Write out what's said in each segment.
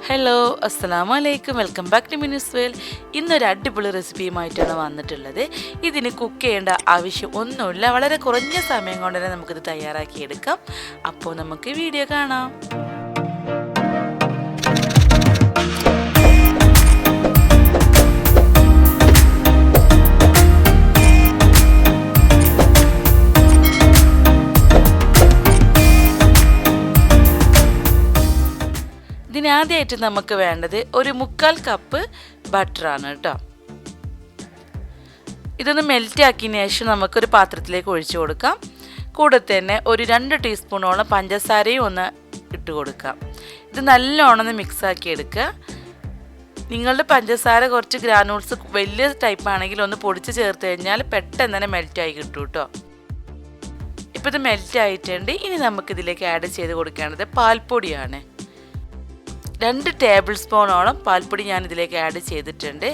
Hello അസ്സലാമു അലൈക്കും welcome back to MinuzWorld. ഇന്നൊരു അടിപൊളി റെസിപ്പിയുമായിട്ടാണ് വന്നിട്ടുള്ളത്. ഇതിന് കുക്ക് ചെയ്യേണ്ട ആവശ്യം ഒന്നുമില്ല, വളരെ കുറഞ്ഞ സമയം കൊണ്ട് തന്നെ നമുക്കിത് തയ്യാറാക്കിയെടുക്കാം. അപ്പോൾ നമുക്ക് വീഡിയോ കാണാം. ഇതിനാദ്യമായിട്ട് നമുക്ക് വേണ്ടത് ഒരു 1/4 കപ്പ് ബട്ടറാണ് കേട്ടോ. ഇതൊന്ന് മെൽറ്റ് ആക്കിയതിന് ശേഷം നമുക്കൊരു പാത്രത്തിലേക്ക് ഒഴിച്ചു കൊടുക്കാം. കൂടെ തന്നെ ഒരു 2 ടീസ്പൂണോളം പഞ്ചസാരയും ഒന്ന് ഇട്ട് കൊടുക്കാം. ഇത് നല്ലോണം ഒന്ന് മിക്സാക്കി എടുക്കുക. നിങ്ങളുടെ പഞ്ചസാര കുറച്ച് ഗ്രാനൂൾസ് വലിയ ടൈപ്പ് ആണെങ്കിൽ ഒന്ന് പൊടിച്ച് ചേർത്ത് കഴിഞ്ഞാൽ പെട്ടെന്ന് തന്നെ മെൽറ്റായി കിട്ടും കേട്ടോ. ഇപ്പോൾ ഇത് മെൽറ്റ് ആയിട്ടുണ്ട്. ഇനി നമുക്കിതിലേക്ക് ആഡ് ചെയ്ത് കൊടുക്കേണ്ടത് പാൽപ്പൊടിയാണ്. 2 ടേബിൾ സ്പൂണോളം പാൽപ്പൊടി ഞാൻ ഇതിലേക്ക് ആഡ് ചെയ്തിട്ടുണ്ട്.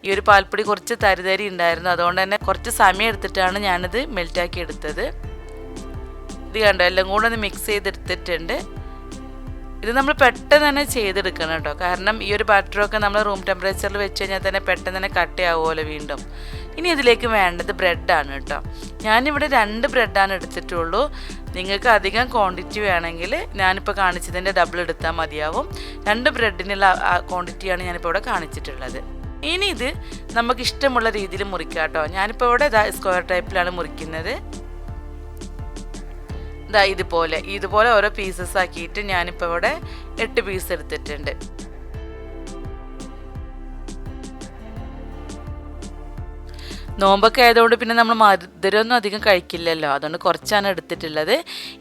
ഈ ഒരു പാൽപ്പൊടി കുറച്ച് തരി ഉണ്ടായിരുന്നു, അതുകൊണ്ട് തന്നെ കുറച്ച് സമയം എടുത്തിട്ടാണ് ഞാനിത് മെൽറ്റാക്കി എടുത്തത്. ഇത് കണ്ടോ, എല്ലാം കൂടെ ഒന്ന് മിക്സ് ചെയ്തെടുത്തിട്ടുണ്ട്. ഇത് നമ്മൾ പെട്ടെന്ന് തന്നെ ചെയ്തെടുക്കണം കേട്ടോ, കാരണം ഈ ഒരു ബട്ടറൊക്കെ നമ്മൾ റൂം ടെമ്പറേച്ചറിൽ വെച്ച് കഴിഞ്ഞാൽ തന്നെ പെട്ടെന്ന് തന്നെ കട്ടയാവുമല്ലോ വീണ്ടും. ഇനി ഇതിലേക്ക് വേണ്ടത് ബ്രെഡാണ് കേട്ടോ. ഞാനിവിടെ 2 ബ്രെഡാണ് എടുത്തിട്ടുള്ളൂ. നിങ്ങൾക്ക് അധികം ക്വാണ്ടിറ്റി വേണമെങ്കിൽ ഞാനിപ്പോൾ കാണിച്ചതിൻ്റെ ഡബിൾ എടുത്താൽ മതിയാവും. 2 ബ്രെഡിനുള്ള ക്വാണ്ടിറ്റിയാണ് ഞാനിപ്പോൾ ഇവിടെ കാണിച്ചിട്ടുള്ളത്. ഇനി ഇത് നമുക്ക് ഇഷ്ടമുള്ള രീതിയിൽ മുറിക്കാം കേട്ടോ. ഞാനിപ്പോൾ ഇവിടെ സ്ക്വയർ ടൈപ്പിലാണ് മുറിക്കുന്നത്. ഇതുപോലെ ഓരോ പീസസ് ആക്കിയിട്ട് ഞാനിപ്പോൾ ഇവിടെ 8 പീസ് എടുത്തിട്ടുണ്ട്. നോമ്പൊക്കെ ആയതുകൊണ്ട് പിന്നെ നമ്മൾ മധുരമൊന്നും അധികം കഴിക്കില്ലല്ലോ, അതുകൊണ്ട് കുറച്ചാണ് എടുത്തിട്ടുള്ളത്.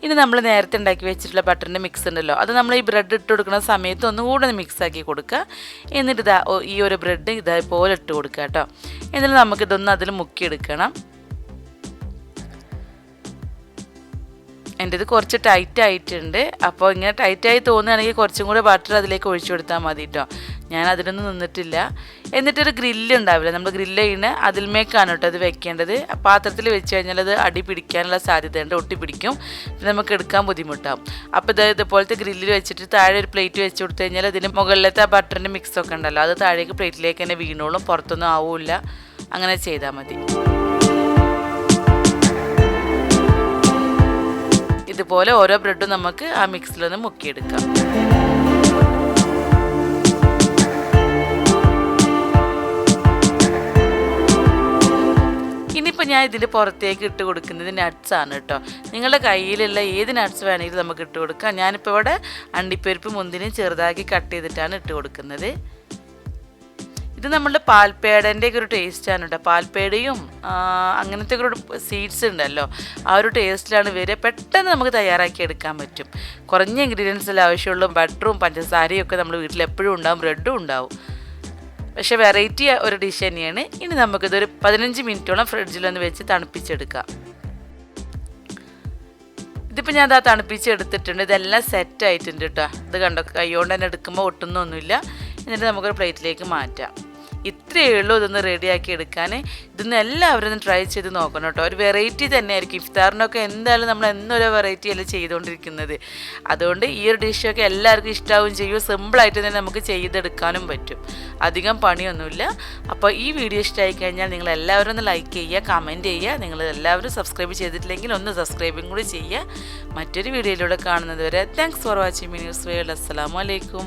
ഇനി നമ്മൾ നേരത്തെ ഉണ്ടാക്കി വെച്ചിട്ടുള്ള ബട്ടറിൻ്റെ മിക്സ് ഉണ്ടല്ലോ, അത് നമ്മൾ ഈ ബ്രെഡ് ഇട്ട് കൊടുക്കുന്ന സമയത്ത് ഒന്നുകൂടെ മിക്സ് ആക്കി കൊടുക്കുക. എന്നിട്ട് ഈ ഒരു ബ്രെഡ് ഇതേപോലെ ഇട്ട് കൊടുക്കുക കേട്ടോ. എന്നിട്ട് നമുക്കിതൊന്ന് അതിൽ മുക്കിയെടുക്കണം. എൻ്റെ ഇത് കുറച്ച് ടൈറ്റ് ആയിട്ടുണ്ട്. അപ്പോൾ ഇങ്ങനെ ടൈറ്റായി തോന്നുകയാണെങ്കിൽ കുറച്ചും കൂടെ ബട്ടർ അതിലേക്ക് ഒഴിച്ചു കൊടുത്താൽ മതി കേട്ടോ. ഞാൻ അതിനൊന്നും നിന്നിട്ടില്ല. എന്നിട്ടൊരു ഗ്രില്ല് ഉണ്ടാവില്ല, നമ്മൾ ഗ്രില്ല് ചെയ്യുന്ന അതിൽമേക്കാണ് കേട്ടോ അത് വെക്കേണ്ടത്. പാത്രത്തിൽ വെച്ച് കഴിഞ്ഞാൽ അത് അടി പിടിക്കാനുള്ള സാധ്യതയുണ്ട്, ഒട്ടി പിടിക്കും, പിന്നെ നമുക്ക് എടുക്കാൻ ബുദ്ധിമുട്ടാവും. അപ്പോൾ ഇതുപോലത്തെ ഗ്രില്ലിൽ വെച്ചിട്ട് താഴെ ഒരു പ്ലേറ്റ് വെച്ച് കൊടുത്തു കഴിഞ്ഞാൽ അതിന് മുകളിലത്തെ ആ ബട്ടറിൻ്റെ മിക്സൊക്കെ ഉണ്ടല്ലോ, അത് താഴേക്ക് പ്ലേറ്റിലേക്ക് തന്നെ വീണോളും, പുറത്തൊന്നും ആവില്ല. അങ്ങനെ ചെയ്താൽ മതി. ഇതുപോലെ ഓരോ ബ്രെഡും നമുക്ക് ആ മിക്സിലൊന്ന് മുക്കിയെടുക്കാം. ഇനിയിപ്പോൾ ഞാൻ ഇതിൻ്റെ പുറത്തേക്ക് ഇട്ട് കൊടുക്കുന്നത് നട്ട്സാണ് കേട്ടോ. നിങ്ങളുടെ കയ്യിലുള്ള ഏത് നട്ട്സ് വേണമെങ്കിലും നമുക്ക് ഇട്ട് കൊടുക്കാം. ഞാനിപ്പോൾ ഇവിടെ അണ്ടിപ്പരിപ്പ് മുന്തിരിയും ചെറുതാക്കി കട്ട് ചെയ്തിട്ടാണ് ഇട്ട് കൊടുക്കുന്നത്. ഇത് നമ്മളുടെ പാൽപ്പേടൻ്റെ ഒരു ടേസ്റ്റാണ് കേട്ടോ. പാൽപ്പേടയും അങ്ങനത്തെ ഒരു സീഡ്സ് ഉണ്ടല്ലോ, ആ ഒരു ടേസ്റ്റിലാണ് വരിക. പെട്ടെന്ന് നമുക്ക് തയ്യാറാക്കി എടുക്കാൻ പറ്റും. കുറഞ്ഞ ഇൻഗ്രീഡിയൻസിൽ ആവശ്യമുള്ള ബട്ടറും പഞ്ചസാരയും ഒക്കെ നമ്മൾ വീട്ടിൽ എപ്പോഴും ഉണ്ടാവും, ബ്രെഡും ഉണ്ടാവും. പക്ഷേ വെറൈറ്റി ഒരു ഡിഷ് തന്നെയാണ്. ഇനി നമുക്കിതൊരു 15 മിനിറ്റോളം ഫ്രിഡ്ജിലൊന്ന് വെച്ച് തണുപ്പിച്ചെടുക്കാം. ഇതിപ്പോൾ ഞാൻ തണുപ്പിച്ചെടുത്തിട്ടുണ്ട്. ഇതെല്ലാം സെറ്റ് ആയിട്ടുണ്ട് കേട്ടോ. ഇത് കണ്ടോ, കൈകൊണ്ട് തന്നെ എടുക്കുമ്പോൾ ഒട്ടുന്നൊന്നുമില്ല. എന്നിട്ട് നമുക്കൊരു പ്ലേറ്റിലേക്ക് മാറ്റാം. ഇത്രയേ ഉള്ളൂ ഇതൊന്ന് റെഡിയാക്കി എടുക്കാൻ. ഇതൊന്ന് എല്ലാവരും ഒന്ന് ട്രൈ ചെയ്ത് നോക്കണം കേട്ടോ. ഒരു വെറൈറ്റി തന്നെയായിരിക്കും. ഇഫ്താറിനൊക്കെ എന്തായാലും നമ്മൾ എന്നൊരു വെറൈറ്റി അല്ലേ ചെയ്തുകൊണ്ടിരിക്കുന്നത്. അതുകൊണ്ട് ഈ ഒരു ഡിഷൊക്കെ എല്ലാവർക്കും ഇഷ്ടമാവും ചെയ്യും. സിമ്പിളായിട്ട് തന്നെ നമുക്ക് ചെയ്തെടുക്കാനും പറ്റും, അധികം പണിയൊന്നുമില്ല. അപ്പോൾ ഈ വീഡിയോ ഇഷ്ടമായി കഴിഞ്ഞാൽ നിങ്ങൾ എല്ലാവരും ഒന്ന് ലൈക്ക് ചെയ്യുക, കമൻറ്റ് ചെയ്യുക. നിങ്ങൾ എല്ലാവരും സബ്സ്ക്രൈബ് ചെയ്തിട്ടില്ലെങ്കിൽ ഒന്ന് സബ്സ്ക്രൈബും കൂടി ചെയ്യുക. മറ്റൊരു വീഡിയോയിലൂടെ കാണുന്നത് വരെ താങ്ക്സ് ഫോർ വാച്ചിങ് MinuzWorld. അസ്സലാമു അലൈക്കും.